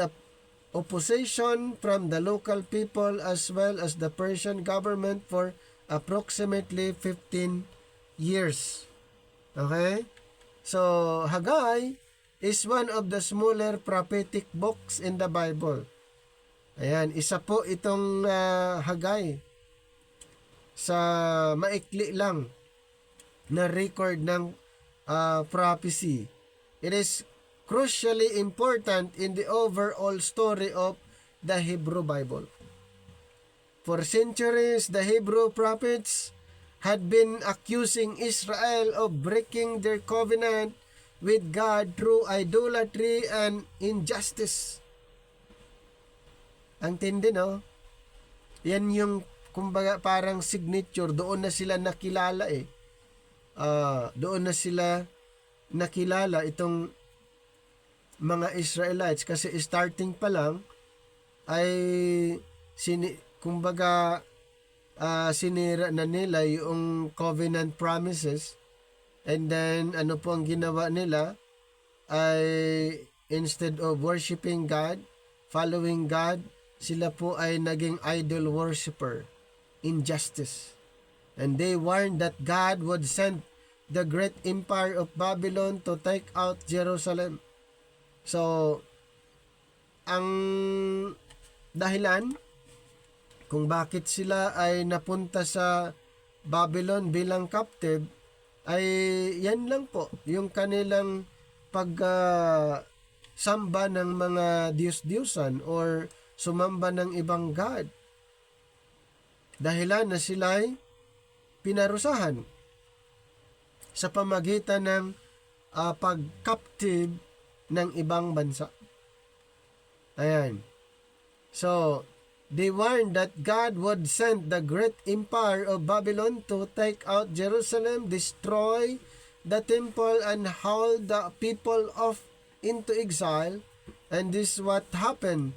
opposition from the local people as well as the Persian government for approximately 15 years. Okay? So, Haggai is one of the smaller prophetic books in the Bible. Ayan, isa po itong Haggai sa maikli lang na record ng prophecy. It is crucially important in the overall story of the Hebrew Bible. For centuries, the Hebrew prophets had been accusing Israel of breaking their covenant with God through idolatry and injustice. Ang tindi, no? Yan yung, kumbaga, parang signature. Doon na sila nakilala eh. Doon na sila nakilala itong mga Israelites kasi starting pa lang ay kumbaga sinira na nila yung covenant promises, and then ano po ang ginawa nila ay instead of worshiping God, following God, sila po ay naging idol worshiper, injustice. And they warned that God would send the great empire of Babylon to take out Jerusalem. So, ang dahilan kung bakit sila ay napunta sa Babylon bilang captive ay yan lang po, yung kanilang samba ng mga Diyos-Diyosan or sumamba ng ibang God. Dahilan na sila ay pinarusahan sa pamagitan ng pag-captive ng ibang bansa. Ayan. So, they warned that God would send the great empire of Babylon to take out Jerusalem, destroy the temple, and haul the people off into exile. And this is what happened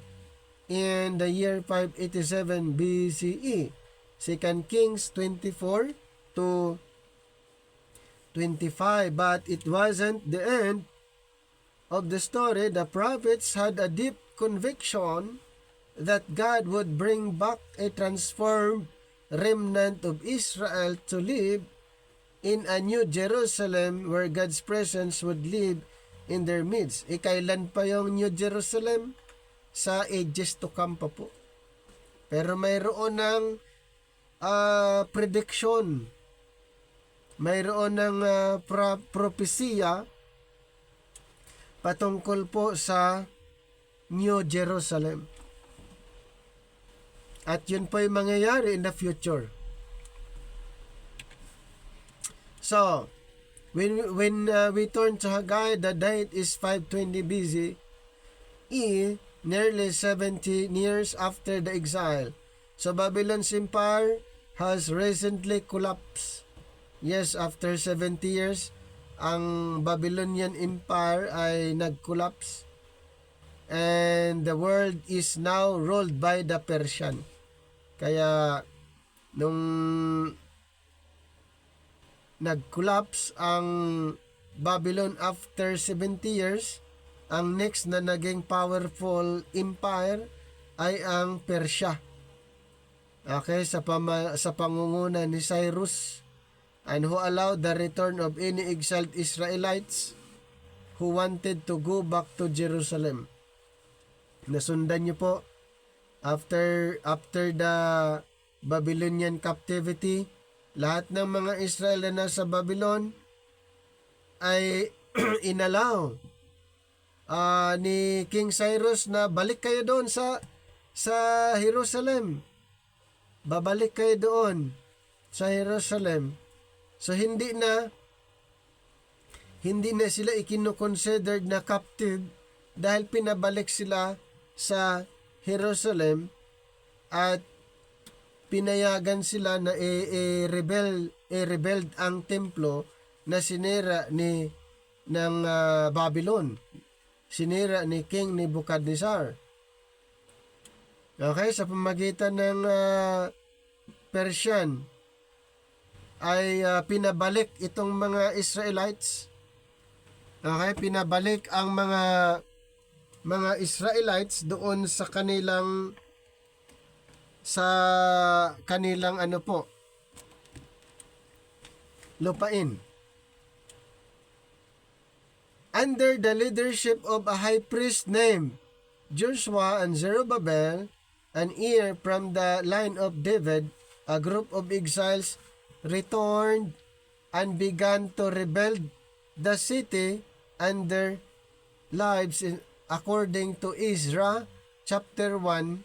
in the year 587 BCE. 2 Kings 24 to 25. But it wasn't the end of the story. The prophets had a deep conviction that God would bring back a transformed remnant of Israel to live in a new Jerusalem where God's presence would live in their midst. Kailan pa yung New Jerusalem? Sa ages to come pa po. Pero mayroon ng prediction, mayroon ng propesya patungkol po sa New Jerusalem. At yun po yung mangyayari in the future. So, when we turn to Haggai, the date is 520 BCE, nearly 70 years after the exile. So, Babylon's empire has recently collapsed. Yes, after 70 years, ang Babylonian Empire ay nag-collapse. And the world is now ruled by the Persian. Kaya, nung nag-collapse ang Babylon after 70 years, ang next na naging powerful empire ay ang Persia. Okay, sa pangunguna ni Cyrus, and who allowed the return of any exiled Israelites who wanted to go back to Jerusalem. Nasundan niyo po, after the Babylonian captivity, lahat ng mga Israel na nasa Babylon ay inalaw ni King Cyrus na balik kayo doon sa Jerusalem. Babalik kayo doon sa Jerusalem. So hindi na sila ikino-considered na captive dahil pinabalik sila sa Jerusalem at pinayagan sila na rebuild ang templo na sinira ng Babylon. Sinira ni King Nebuchadnezzar. Okay, sa pamagitan ng Persian ay pinabalik itong mga Israelites. Okay, pinabalik ang mga Israelites doon sa kanilang ano po, lupain. Under the leadership of a high priest named Joshua and Zerubbabel, an heir from the line of David, a group of exiles returned and began to rebuild the city and their lives according to Ezra chapter 1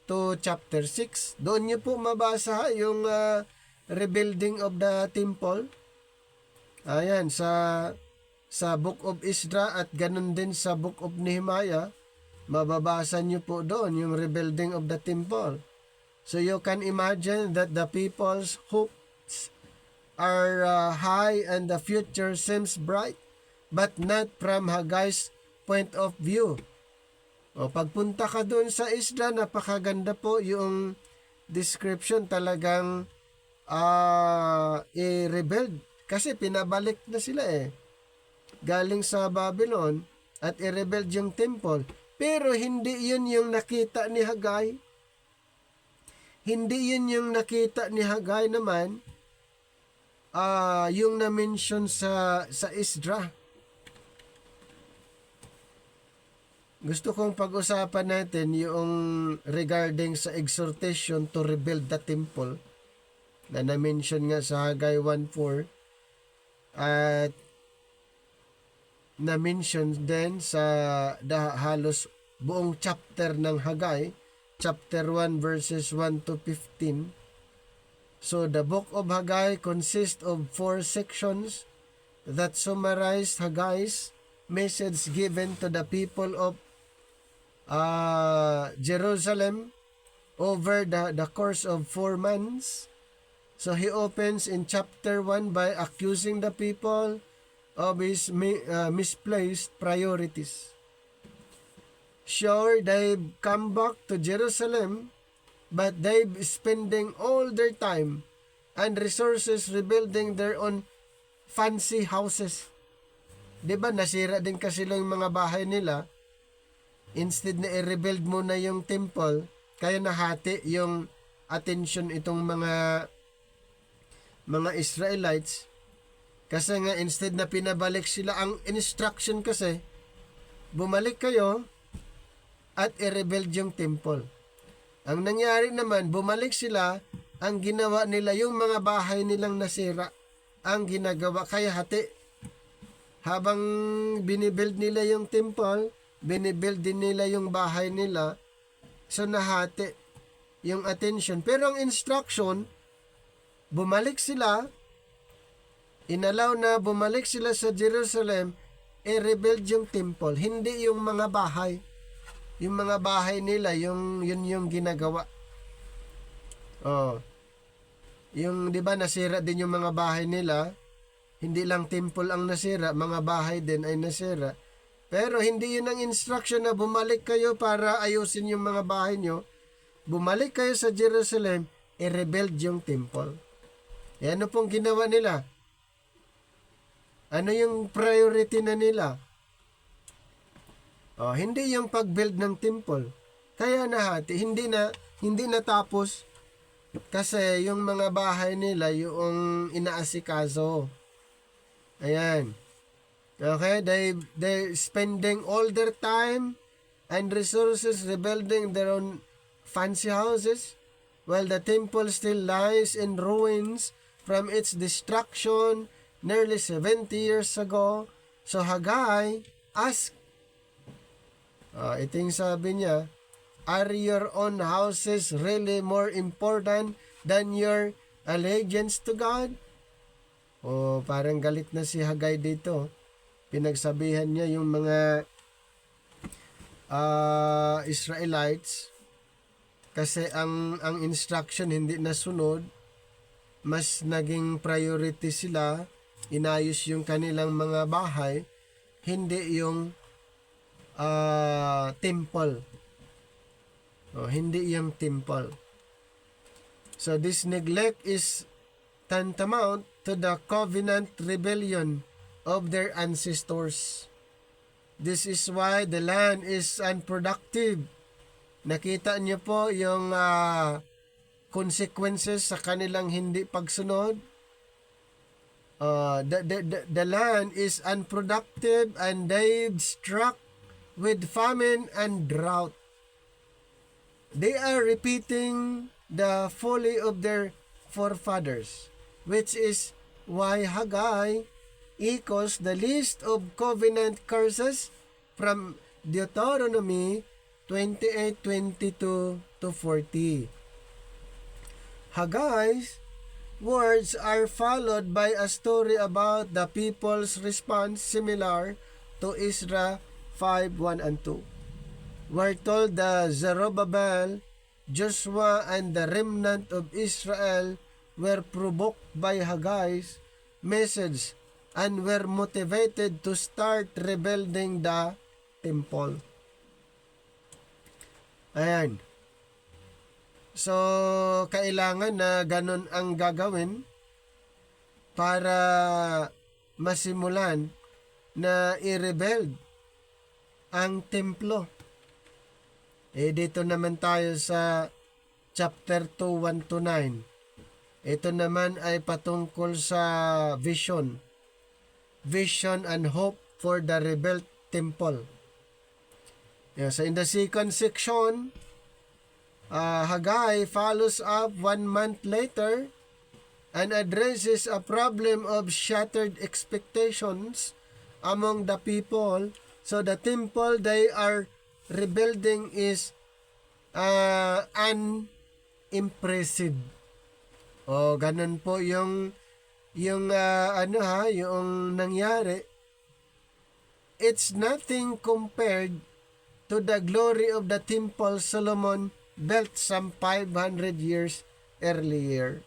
to chapter 6. Doon niyo po mabasa yung rebuilding of the temple. Ayan, sa Book of Ezra at ganun din sa Book of Nehemiah, Mababasa niyo po doon yung rebuilding of the temple. So you can imagine that the people's hopes are high and the future seems bright, but not from Haggai's point of view. O pagpunta ka doon sa isla, napakaganda po yung description, talagang i-rebuild. Kasi pinabalik na sila galing sa Babylon at i-rebuild yung temple. Pero hindi yun yung nakita ni Haggai. Hindi yun yung nakita ni Haggai naman, yung na-mention sa Esdra. Gusto kong pag-usapan natin yung regarding sa exhortation to rebuild the temple na na-mention nga sa Haggai 1:4 at na-mention din sa halos buong chapter ng Haggai, chapter 1 verses 1 to 15. So the book of Haggai consists of 4 sections that summarize Haggai's message given to the people of Jerusalem over the course of 4 months. So he opens in chapter 1 by accusing the people of his misplaced priorities. Sure, they've come back to Jerusalem, but they've spending all their time and resources rebuilding their own fancy houses. Diba, nasira din kasi lang yung mga bahay nila. Instead na i-rebuild muna yung temple, kaya nahati yung attention itong mga Israelites. Kasi nga, instead na pinabalik sila, ang instruction kasi, bumalik kayo at i-rebuild yung temple. Ang nangyari naman, bumalik sila, ang ginawa nila, yung mga bahay nilang nasira, ang ginagawa, kaya hati. Habang binibuild nila yung temple, binibuild din nila yung bahay nila, so nahati yung attention. Pero ang instruction, bumalik sila, inalaw na bumalik sila sa Jerusalem, i-rebuild yung temple, hindi yung mga bahay. Yung mga bahay nila, yun yung ginagawa. Yung 'di ba nasira din yung mga bahay nila, hindi lang temple ang nasira, mga bahay din ay nasira. Pero hindi yun ang instruction na bumalik kayo para ayusin yung mga bahay nyo. Bumalik kayo sa Jerusalem, i-rebuild yung temple. Ano pong ginawa nila? Ano yung priority na nila? Hindi yung pag-build ng temple. Kaya nahati, hindi na tapos kasi yung mga bahay nila yung inaasikaso. Ayan. Okay, they're spending all their time and resources rebuilding their own fancy houses while the temple still lies in ruins from its destruction nearly 70 years ago. So Haggai asked, ito yung sabi niya, are your own houses really more important than your allegiance to God? Parang galit na si Haggai dito. Pinagsabihan niya yung mga Israelites kasi ang instruction hindi nasunod, mas naging priority sila, inayos yung kanilang mga bahay, hindi yung temple. Hindi yung temple. So this neglect is tantamount to the covenant rebellion of their ancestors. This is why the land is unproductive. Nakita niyo po yung consequences sa kanilang hindi pagsunod. The land is unproductive and they've struck with famine and drought. They are repeating the folly of their forefathers, which is why Haggai echoes the list of covenant curses from Deuteronomy 28:22 to 40. Haggai's words are followed by a story about the people's response similar to Ezra 5:1 and 2. were told that Zerubbabel, Joshua, and the remnant of Israel were provoked by Haggai's message and were motivated to start rebuilding the temple. Ayan. So, kailangan na ganun ang gagawin para masimulan na i-rebuild ang templo. Dito naman tayo sa chapter 2, 1-9. Ito naman ay patungkol sa vision and hope for the rebuilt temple. So in the second section, Haggai follows up 1 month later and addresses a problem of shattered expectations among the people. So the temple they are rebuilding is unimpressive. O ganun po yung yung nangyari. It's nothing compared to the glory of the temple Solomon built some 500 years earlier.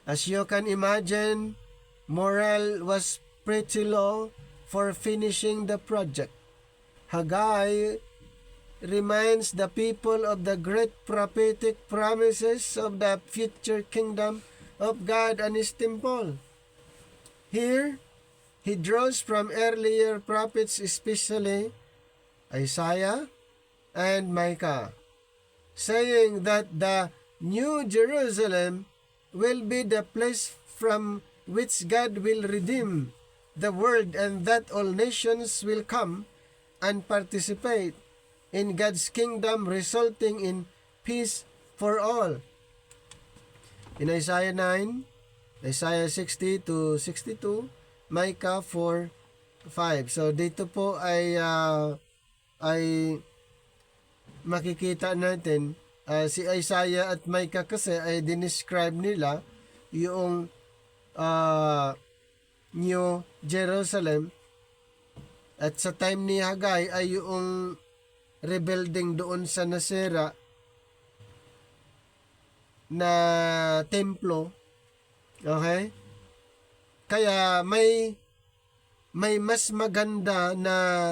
As you can imagine, morale was pretty low for finishing the project. Haggai reminds the people of the great prophetic promises of the future kingdom of God and His temple. Here, he draws from earlier prophets, especially Isaiah and Micah, saying that the New Jerusalem will be the place from which God will redeem the world and that all nations will come and participate in God's kingdom, resulting in peace for all. In Isaiah 9, Isaiah 60-62, Micah 4:5. So dito po ay makikita natin si Isaiah at Micah kasi ay dinescribe nila yung New Jerusalem, at sa time ni Haggai ay yung rebuilding doon sa nasira na templo. Okay? Kaya may mas maganda na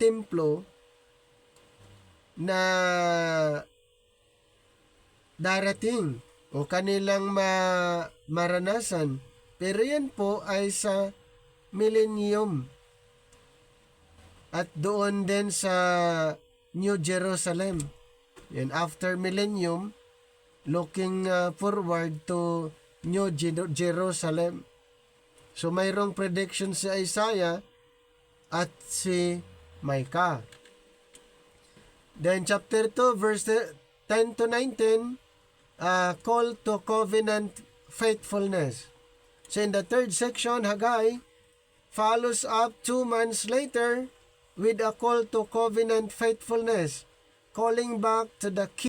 templo na darating o kanilang maranasan. Pero yan po ay sa millennium. At doon din sa New Jerusalem. And after millennium, looking forward to New Jerusalem. So mayroong prediction si Isaiah at si Micah. Then chapter 2 verse 10-19, call to covenant faithfulness. So in the third section, Haggai follows up 2 months later with a call to covenant faithfulness, calling back to the